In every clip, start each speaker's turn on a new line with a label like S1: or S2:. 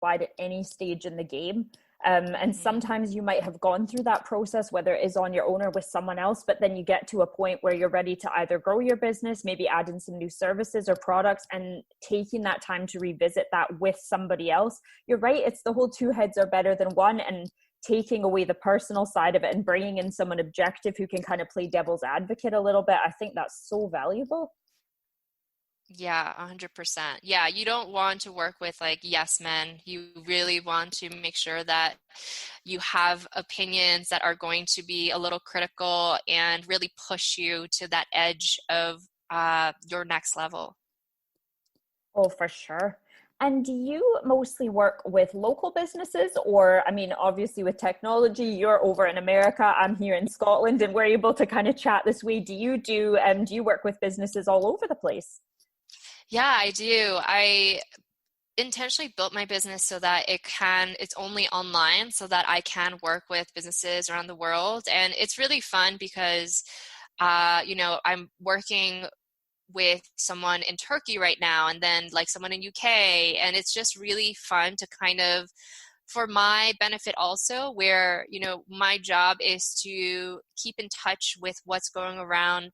S1: applied at any stage in the game. And sometimes you might have gone through that process, whether it is on your own or with someone else, but then you get to a point where you're ready to either grow your business, maybe add in some new services or products, and taking that time to revisit that with somebody else. You're right. It's the whole two heads are better than one, and taking away the personal side of it and bringing in someone objective who can kind of play devil's advocate a little bit. I think that's so valuable.
S2: Yeah, 100%. Yeah, you don't want to work with like yes men. You really want to make sure that you have opinions that are going to be a little critical and really push you to that edge of your next level.
S1: Oh, for sure. And do you mostly work with local businesses, or, I mean, obviously with technology, you're over in America, I'm here in Scotland, and we're able to kind of chat this way. Do you work with businesses all over the place?
S2: Yeah, I do. I intentionally built my business so that it's only online so that I can work with businesses around the world. And it's really fun because, I'm working with someone in Turkey right now, and then like someone in UK. And it's just really fun to kind of, for my benefit also, where, my job is to keep in touch with what's going on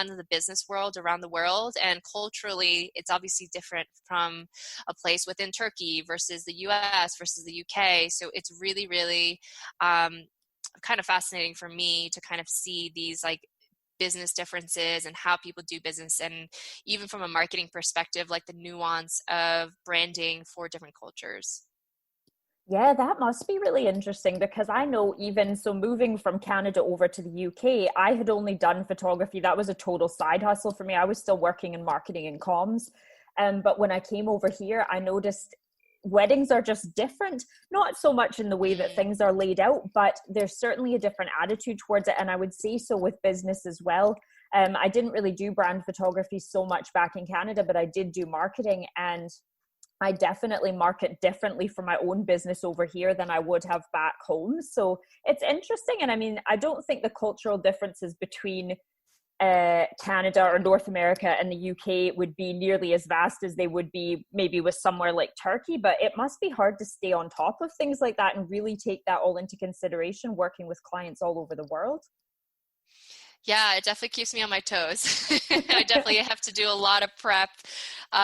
S2: in the business world around the world. And culturally, it's obviously different from a place within Turkey versus the US versus the UK. So it's really, really kind of fascinating for me to kind of see these like business differences and how people do business, and even from a marketing perspective, like the nuance of branding for different cultures.
S1: Yeah, that must be really interesting, because I know, even so, moving from Canada over to the UK, I had only done photography. That was a total side hustle for me. I was still working in marketing and comms. But when I came over here, I noticed weddings are just different, not so much in the way that things are laid out, but there's certainly a different attitude towards it. And I would say so with business as well. I didn't really do brand photography so much back in Canada, but I did do marketing, and I definitely market differently for my own business over here than I would have back home. So it's interesting. And I mean, I don't think the cultural differences between Canada or North America and the UK would be nearly as vast as they would be maybe with somewhere like Turkey, but it must be hard to stay on top of things like that and really take that all into consideration working with clients all over the world.
S2: Yeah, it definitely keeps me on my toes. I definitely have to do a lot of prep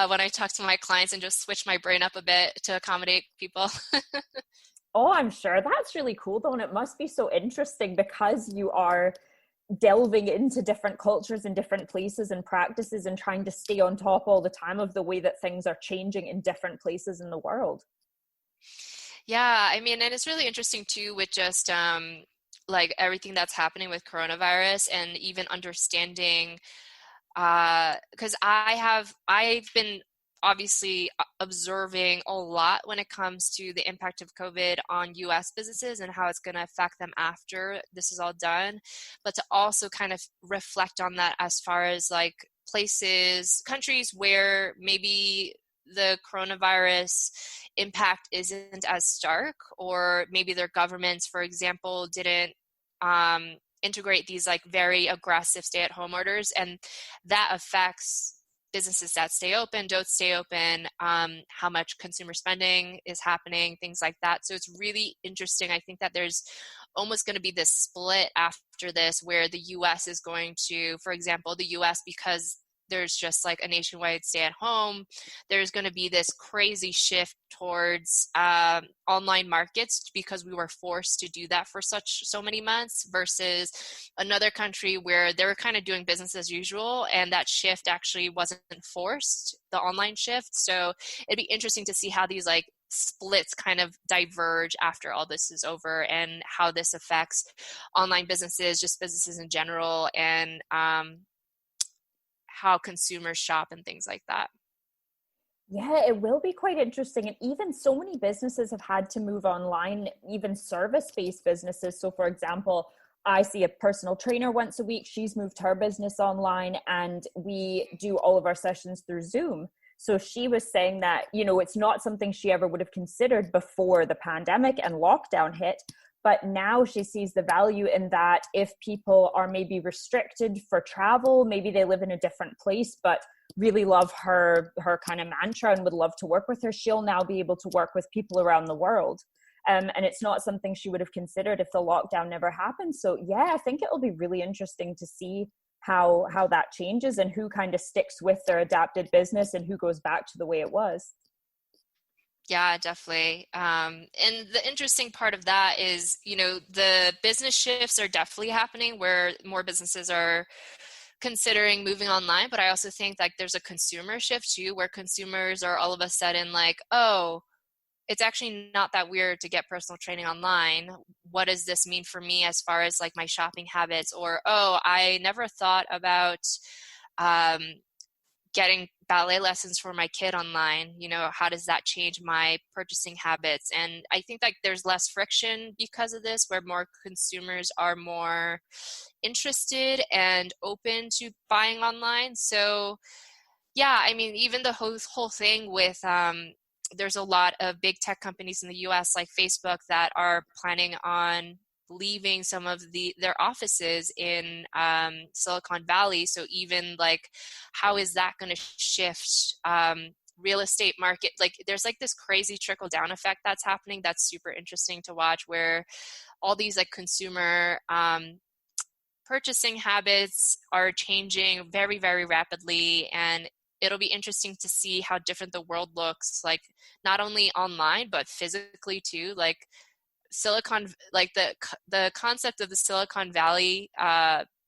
S2: when I talk to my clients and just switch my brain up a bit to accommodate people.
S1: Oh, I'm sure. That's really cool though. And it must be so interesting because you are delving into different cultures and different places and practices and trying to stay on top all the time of the way that things are changing in different places in the world.
S2: Yeah, I mean, and it's really interesting too with just like everything that's happening with coronavirus, and even understanding because I've been obviously observing a lot when it comes to the impact of COVID on US businesses and how it's going to affect them after this is all done, but to also kind of reflect on that as far as like countries where maybe the coronavirus impact isn't as stark, or maybe their governments, for example, didn't integrate these like very aggressive stay-at-home orders, and that affects businesses that stay open, don't stay open, how much consumer spending is happening, things like that. So it's really interesting. I think that there's almost going to be this split after this, where the US is going to, for example, the US, because there's just like a nationwide stay at home, there's going to be this crazy shift towards online markets because we were forced to do that for so many months, versus another country where they were kind of doing business as usual, and that shift actually wasn't forced, the online shift. So it'd be interesting to see how these like splits kind of diverge after all this is over, and how this affects online businesses, just businesses in general, and how consumers shop and things like that.
S1: Yeah, it will be quite interesting. And even so many businesses have had to move online, even service-based businesses. So for example, I see a personal trainer once a week. She's moved her business online, and we do all of our sessions through Zoom. So she was saying that, it's not something she ever would have considered before the pandemic and lockdown hit. But now she sees the value in that. If people are maybe restricted for travel, maybe they live in a different place, but really love her kind of mantra and would love to work with her, she'll now be able to work with people around the world. And it's not something she would have considered if the lockdown never happened. So yeah, I think it'll be really interesting to see how that changes and who kind of sticks with their adapted business and who goes back to the way it was.
S2: Yeah, definitely. And the interesting part of that is, the business shifts are definitely happening where more businesses are considering moving online. But I also think like there's a consumer shift too, where consumers are all of a sudden like, oh, it's actually not that weird to get personal training online. What does this mean for me as far as like my shopping habits? Or, oh, I never thought about um, getting ballet lessons for my kid online. How does that change my purchasing habits? And I think like there's less friction because of this, where more consumers are more interested and open to buying online. So yeah, I mean, even the whole thing with there's a lot of big tech companies in the US like Facebook that are planning on leaving some of their offices in Silicon Valley. So even like, how is that going to shift real estate market? Like there's like this crazy trickle down effect that's happening that's super interesting to watch, where all these like consumer purchasing habits are changing very, very rapidly. And it'll be interesting to see how different the world looks like, not only online, but physically too. Like like the concept of the Silicon Valley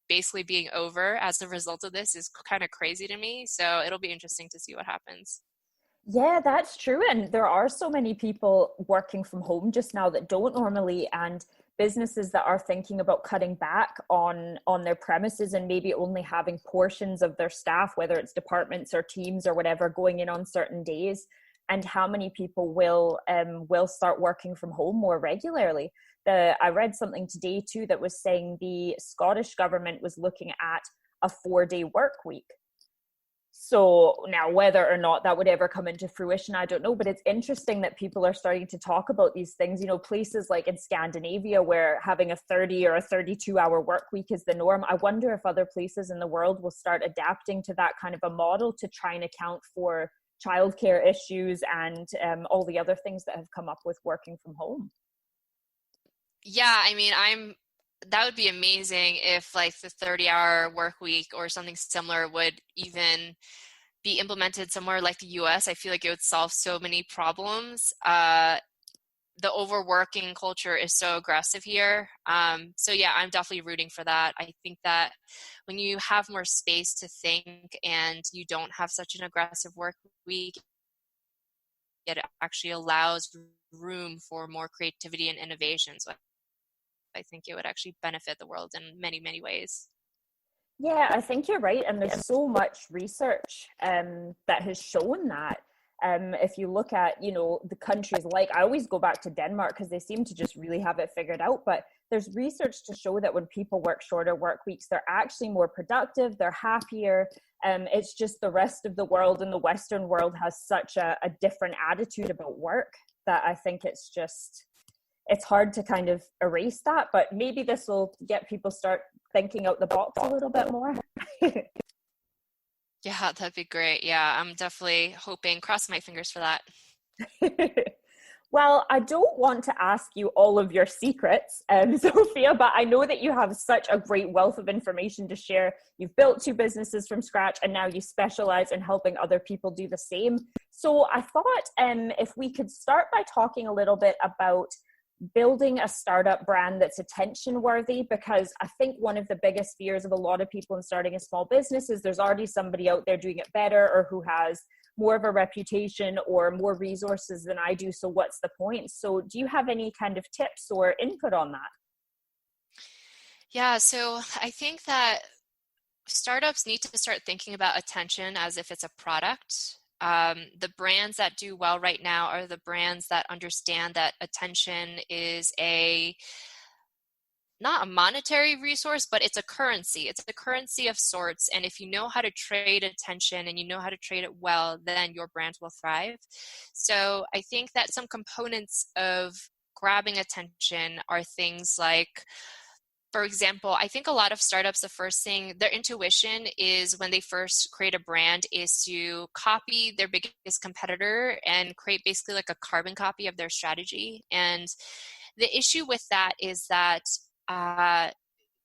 S2: basically being over as a result of this is kind of crazy to me. So it'll be interesting to see what happens.
S1: Yeah, that's true. And there are so many people working from home just now that don't normally, and businesses that are thinking about cutting back on their premises and maybe only having portions of their staff, whether it's departments or teams or whatever, going in on certain days. And how many people will start working from home more regularly. I read something today too that was saying the Scottish government was looking at a 4-day work week. So now whether or not that would ever come into fruition, I don't know, but it's interesting that people are starting to talk about these things. Places like in Scandinavia where having a 30 or a 32-hour work week is the norm. I wonder if other places in the world will start adapting to that kind of a model to try and account for childcare issues and all the other things that have come up with working from home.
S2: Yeah, I mean, that would be amazing if like the 30-hour work week or something similar would even be implemented somewhere like the US. I feel like it would solve so many problems. The overworking culture is so aggressive here. So yeah, I'm definitely rooting for that. I think that when you have more space to think and you don't have such an aggressive work week, it actually allows room for more creativity and innovation. So I think it would actually benefit the world in many, many ways.
S1: Yeah, I think you're right. And there's so much research that has shown that. If you look at, the countries like, I always go back to Denmark because they seem to just really have it figured out. But there's research to show that when people work shorter work weeks, they're actually more productive, they're happier. It's just the rest of the world and the Western world has such a different attitude about work that I think it's hard to kind of erase that, but maybe this will get people start thinking out the box a little bit more.
S2: Yeah, that'd be great. Yeah, I'm definitely hoping, cross my fingers for that.
S1: Well, I don't want to ask you all of your secrets, Sophia, but I know that you have such a great wealth of information to share. You've built 2 businesses from scratch, and now you specialize in helping other people do the same. So I thought if we could start by talking a little bit about building a startup brand that's attention worthy, because I think one of the biggest fears of a lot of people in starting a small business is there's already somebody out there doing it better or who has more of a reputation or more resources than I do. So what's the point? So do you have any kind of tips or input on that?
S2: Yeah, so I think that startups need to start thinking about attention as if it's a product. The brands that do well right now are the brands that understand that attention is not a monetary resource, but it's a currency. It's a currency of sorts. And if you know how to trade attention and you know how to trade it well, then your brand will thrive. So I think that some components of grabbing attention are things like, for example, I think a lot of startups, the first thing, their intuition is when they first create a brand is to copy their biggest competitor and create basically like a carbon copy of their strategy. And the issue with that is that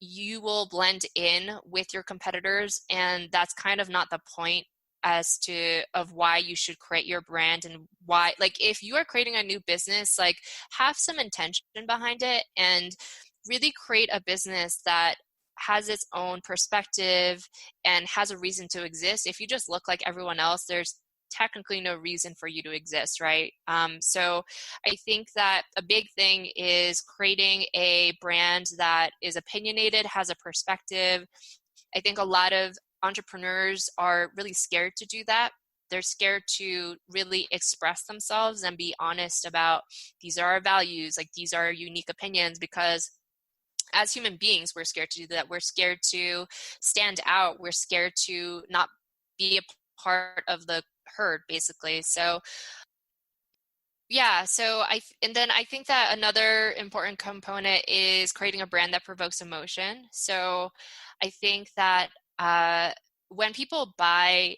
S2: you will blend in with your competitors, and that's kind of not the point of why you should create your brand. And why, like, if you are creating a new business, like, have some intention behind it and really create a business that has its own perspective and has a reason to exist. If you just look like everyone else, there's technically no reason for you to exist, right? So I think that a big thing is creating a brand that is opinionated, has a perspective. I think a lot of entrepreneurs are really scared to do that. They're scared to really express themselves and be honest about, these are our values, like, these are our unique opinions, because as human beings, we're scared to do that. We're scared to stand out. We're scared to not be a part of the herd, basically. So yeah, and then I think that another important component is creating a brand that provokes emotion. So I think that when people buy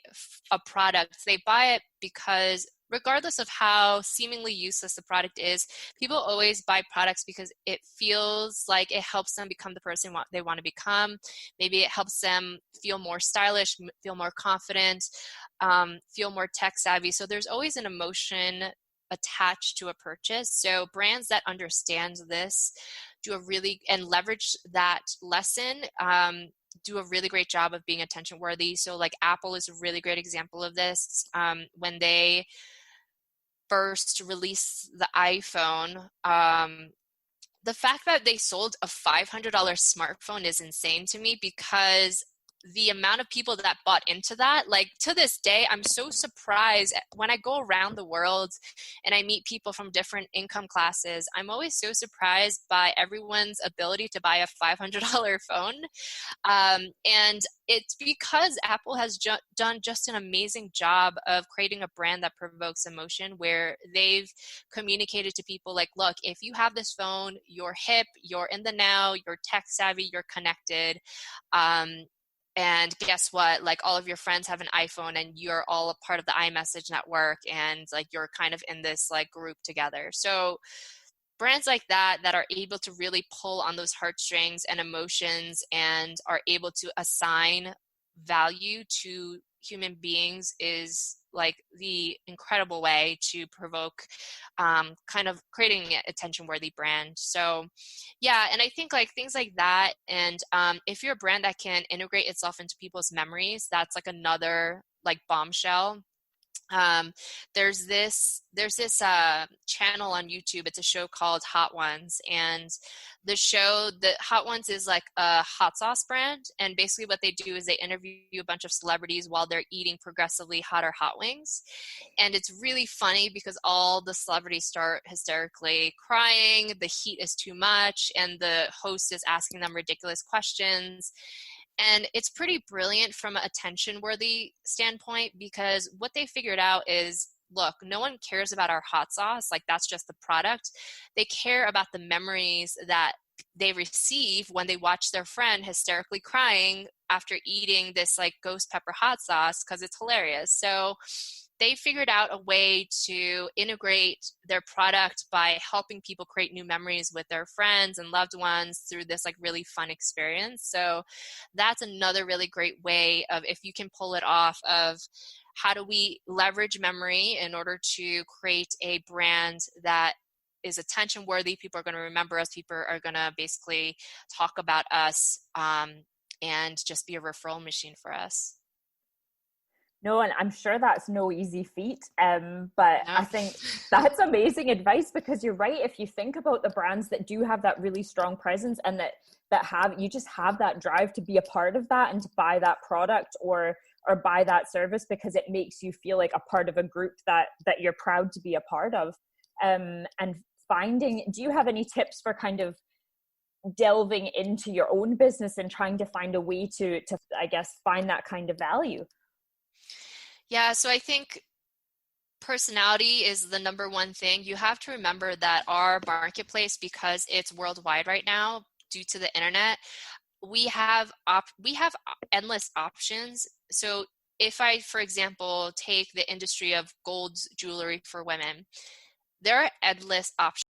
S2: a product, they buy it because, regardless of how seemingly useless the product is, people always buy products because it feels like it helps them become the person they want to become. Maybe it helps them feel more stylish, feel more confident, feel more tech savvy. So there's always an emotion attached to a purchase. So brands that understand this and leverage that lesson, do a really great job of being attention worthy. So like Apple is a really great example of this. When they first released the iPhone, the fact that they sold a $500 smartphone is insane to me, because the amount of people that bought into that, like, to this day, I'm so surprised when I go around the world and I meet people from different income classes. I'm always so surprised by everyone's ability to buy a $500 phone. And it's because Apple has done just an amazing job of creating a brand that provokes emotion, where they've communicated to people like, look, if you have this phone, you're hip, you're in the now, you're tech savvy, you're connected. And guess what? Like, all of your friends have an iPhone and you're all a part of the iMessage network, and like, you're kind of in this like group together. So brands like that are able to really pull on those heartstrings and emotions and are able to assign value to human beings is like the incredible way to provoke kind of creating an attention worthy brand. So yeah, and I think like things like that, and if you're a brand that can integrate itself into people's memories, that's like another like bombshell. There's this channel on YouTube. It's a show called Hot Ones, and the Hot Ones is like a hot sauce brand, and basically what they do is they interview a bunch of celebrities while they're eating progressively hotter hot wings. And it's really funny because all the celebrities start hysterically crying, the heat is too much, and the host is asking them ridiculous questions. And it's pretty brilliant from an attention-worthy standpoint, because what they figured out is, look, no one cares about our hot sauce. Like, that's just the product. They care about the memories that they receive when they watch their friend hysterically crying after eating this like ghost pepper hot sauce, because it's hilarious. So they figured out a way to integrate their product by helping people create new memories with their friends and loved ones through this like really fun experience. So that's another really great way of, if you can pull it off, of how do we leverage memory in order to create a brand that is attention worthy. People are going to remember us. People are going to basically talk about us, and just be a referral machine for us.
S1: No, and I'm sure that's no easy feat. But no. I think that's amazing advice, because you're right. If you think about the brands that do have that really strong presence, and you just have that drive to be a part of that and to buy that product or buy that service, because it makes you feel like a part of a group that you're proud to be a part of. And do you have any tips for kind of delving into your own business and trying to find a way to I guess find that kind of value?
S2: Yeah, so I think personality is the number one thing. You have to remember that our marketplace, because it's worldwide right now due to the internet, we have endless options. So if I, for example, take the industry of gold jewelry for women, there are endless options